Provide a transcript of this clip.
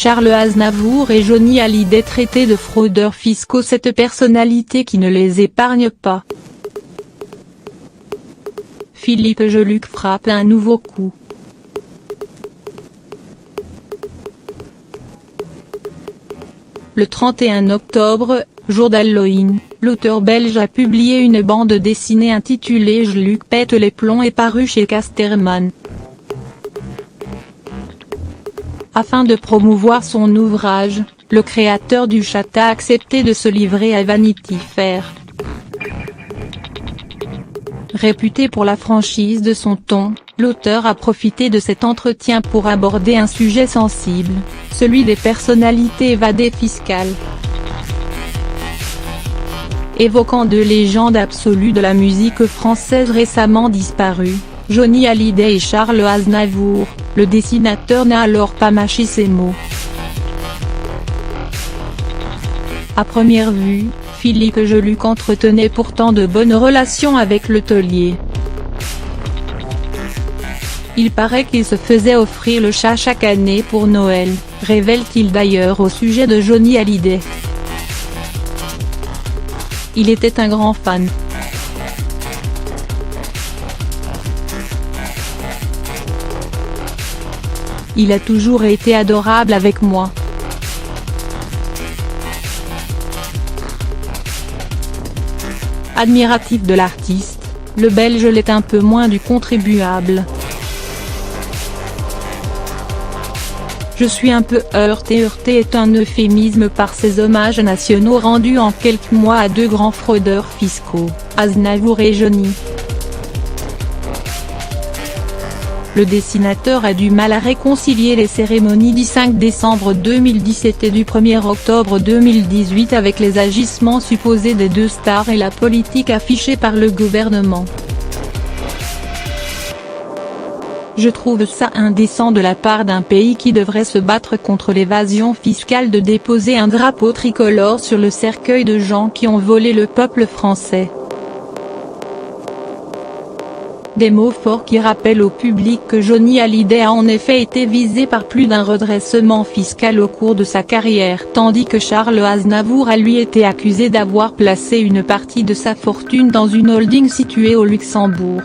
Charles Aznavour et Johnny Hallyday traités de fraudeurs fiscaux, cette personnalité qui ne les épargne pas. Philippe Geluck frappe un nouveau coup. Le 31 octobre, jour d'Halloween, l'auteur belge a publié une bande dessinée intitulée Geluck pète les plombs et parue chez Casterman. Afin de promouvoir son ouvrage, le créateur du chat a accepté de se livrer à Vanity Fair. Réputé pour la franchise de son ton, l'auteur a profité de cet entretien pour aborder un sujet sensible, celui des personnalités évadées fiscales. Évoquant deux légendes absolues de la musique française récemment disparues, Johnny Hallyday et Charles Aznavour, le dessinateur n'a alors pas mâché ses mots. À première vue, Philippe Geluck entretenait pourtant de bonnes relations avec le taulier. Il paraît qu'il se faisait offrir le chat chaque année pour Noël, révèle-t-il d'ailleurs au sujet de Johnny Hallyday. Il était un grand fan. Il a toujours été adorable avec moi. Admiratif de l'artiste, le Belge l'est un peu moins du contribuable. Je suis un peu heurté est un euphémisme par ces hommages nationaux rendus en quelques mois à deux grands fraudeurs fiscaux, Aznavour et Johnny. Le dessinateur a du mal à réconcilier les cérémonies du 5 décembre 2017 et du 1er octobre 2018 avec les agissements supposés des deux stars et la politique affichée par le gouvernement. Je trouve ça indécent de la part d'un pays qui devrait se battre contre l'évasion fiscale de déposer un drapeau tricolore sur le cercueil de gens qui ont volé le peuple français. Des mots forts qui rappellent au public que Johnny Hallyday a en effet été visé par plus d'un redressement fiscal au cours de sa carrière, tandis que Charles Aznavour a lui été accusé d'avoir placé une partie de sa fortune dans une holding située au Luxembourg.